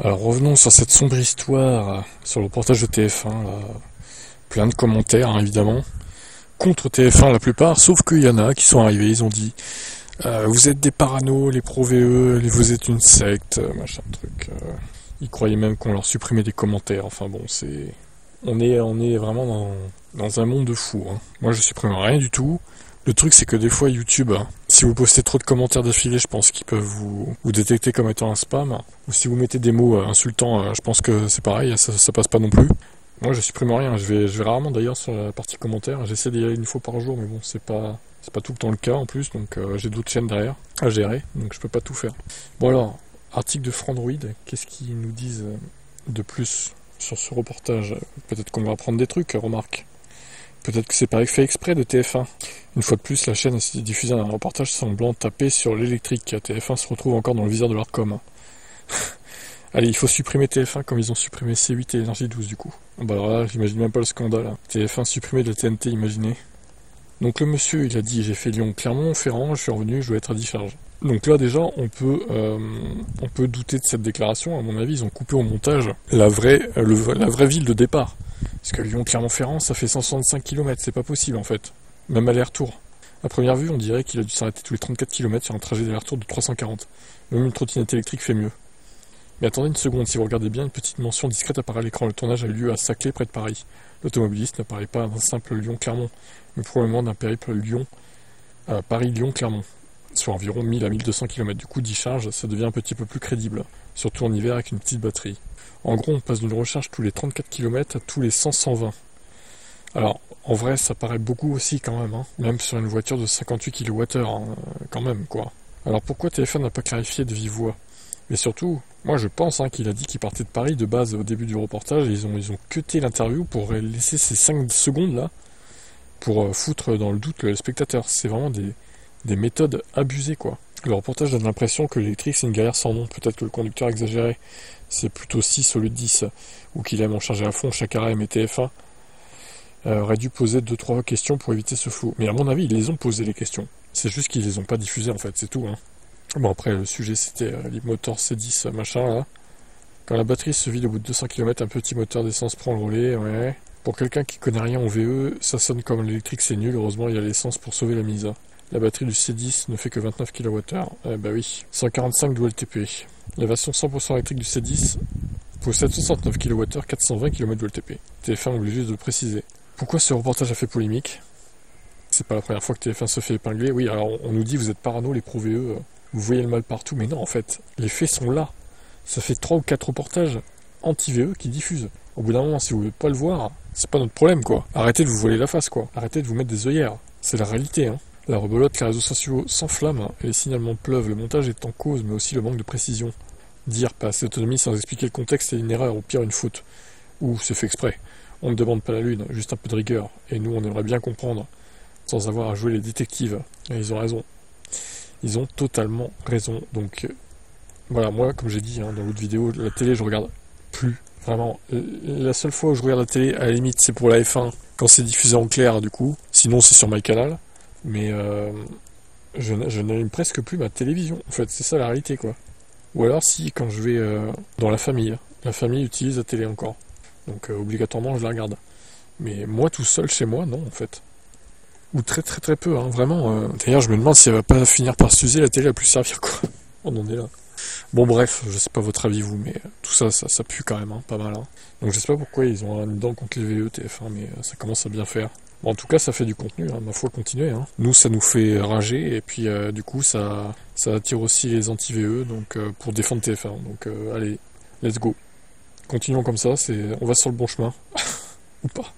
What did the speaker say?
Alors revenons sur cette sombre histoire, sur le reportage de TF1, là. Plein de commentaires, hein, évidemment, contre TF1 la plupart, sauf qu'il y en a qui sont arrivés, ils ont dit vous êtes des paranos, les pro-VE, vous êtes une secte, machin truc. Ils croyaient même qu'on leur supprimait des commentaires, enfin bon, c'est... On est vraiment dans un monde de fous, hein. Moi je supprime rien du tout. Le truc c'est que des fois YouTube, hein, si vous postez trop de commentaires d'affilée, je pense qu'ils peuvent vous détecter comme étant un spam. Ou si vous mettez des mots insultants, je pense que c'est pareil, ça passe pas non plus. Moi je supprime rien, je vais rarement d'ailleurs sur la partie commentaires, j'essaie d'y aller une fois par jour, mais bon c'est pas tout le temps le cas en plus, donc j'ai d'autres chaînes derrière à gérer, donc je peux pas tout faire. Bon alors, article de Frandroid, qu'est-ce qu'ils nous disent de plus sur ce reportage? Peut-être qu'on va apprendre des trucs, remarque. Peut-être que c'est pas fait exprès de TF1. Une fois de plus, la chaîne a diffusé un reportage semblant taper sur l'électrique. TF1 se retrouve encore dans le viseur de l'Arcom. Allez, il faut supprimer TF1 comme ils ont supprimé C8 et Énergie 12 du coup. Bah alors là, j'imagine même pas le scandale, hein. TF1 supprimé de la TNT, imaginez. Donc le monsieur, il a dit j'ai fait Lyon-Clermont-Ferrand, je suis revenu, je dois être à décharge. Donc là déjà, on peut douter de cette déclaration. À mon avis, ils ont coupé au montage la vraie ville de départ. Parce que Lyon-Clermont-Ferrand, ça fait 165 km, c'est pas possible en fait. Même aller-retour. À première vue, on dirait qu'il a dû s'arrêter tous les 34 km sur un trajet d'aller-retour de 340. Même une trottinette électrique fait mieux. Mais attendez une seconde, si vous regardez bien, une petite mention discrète apparaît à l'écran. Le tournage a eu lieu à Saclay, près de Paris. L'automobiliste n'apparaît pas d'un simple Lyon-Clermont, mais probablement d'un périple Paris-Lyon-Clermont, sur environ 1000 à 1200 km. Du coup, 10 charges, ça devient un petit peu plus crédible, surtout en hiver avec une petite batterie. En gros, on passe d'une recharge tous les 34 km à tous les 100-120. Alors, en vrai, ça paraît beaucoup aussi quand même, hein. Même sur une voiture de 58 kWh, hein, quand même, quoi. Alors pourquoi TF1 n'a pas clarifié de vive voix? Mais surtout, moi je pense qu'il a dit qu'il partait de Paris de base au début du reportage et ils ont cuté l'interview pour laisser ces 5 secondes là pour foutre dans le doute le spectateur. C'est vraiment des méthodes abusées quoi. Le reportage donne l'impression que l'électrique c'est une galère sans nom. Peut-être que le conducteur exagérait. C'est plutôt 6 au lieu de 10. Ou qu'il aime en charger à fond chaque arrêt, mais TF1 aurait dû poser 2-3 questions pour éviter ce flou. Mais à mon avis, ils les ont posé les questions. C'est juste qu'ils les ont pas diffusées en fait, c'est tout, hein. Bon après le sujet c'était les moteurs C10 machin là. Quand la batterie se vide au bout de 200 km, un petit moteur d'essence prend le relais, ouais. Pour quelqu'un qui connaît rien en VE, ça sonne comme l'électrique c'est nul, heureusement il y a l'essence pour sauver la mise. La batterie du C10 ne fait que 29 kWh, bah oui. 145 WLTP. La version 100% électrique du C10 possède 69 kWh, 420 km WLTP. TF1 obligé de le préciser. Pourquoi ce reportage a fait polémique? C'est pas la première fois que TF1 se fait épingler. Oui, alors on nous dit vous êtes parano les pro-VE. Vous voyez le mal partout, mais non, en fait, les faits sont là. Ça fait 3 ou 4 reportages anti-VE qui diffusent. Au bout d'un moment, si vous ne voulez pas le voir, c'est pas notre problème, quoi. Arrêtez de vous voiler la face, quoi. Arrêtez de vous mettre des œillères. C'est la réalité, hein. La rebelote, les réseaux sociaux s'enflamment et les signalements pleuvent. Le montage est en cause, mais aussi le manque de précision. Dire pas assez d'autonomie sans expliquer le contexte est une erreur, ou pire une faute. Ou c'est fait exprès. On ne demande pas la lune, juste un peu de rigueur. Et nous, on aimerait bien comprendre, sans avoir à jouer les détectives. Et ils ont raison. Ils ont totalement raison. Donc voilà, moi comme j'ai dit dans l'autre vidéo, la télé je regarde plus. Vraiment, la seule fois où je regarde la télé, à la limite c'est pour la F1, quand c'est diffusé en clair du coup. Sinon c'est sur MyCanal. Mais je n'allume presque plus ma télévision. En fait, c'est ça la réalité quoi. Ou alors si quand je vais dans la famille utilise la télé encore. Donc obligatoirement je la regarde. Mais moi tout seul chez moi, non en fait. Ou très très très peu, hein, vraiment. D'ailleurs, je me demande si elle va pas finir par s'user la télé à plus servir, quoi. On en est là. Bon, bref, je sais pas votre avis, vous, mais tout ça, ça pue quand même, hein, pas mal. Hein. Donc, je sais pas pourquoi ils ont un dent contre les VE TF1, mais ça commence à bien faire. Bon, en tout cas, ça fait du contenu, hein, ma foi, continuer. Hein. Nous, ça nous fait rager, et puis du coup, ça attire aussi les anti-VE, donc pour défendre TF1. Donc, allez, let's go. Continuons comme ça, on va sur le bon chemin. Ou pas.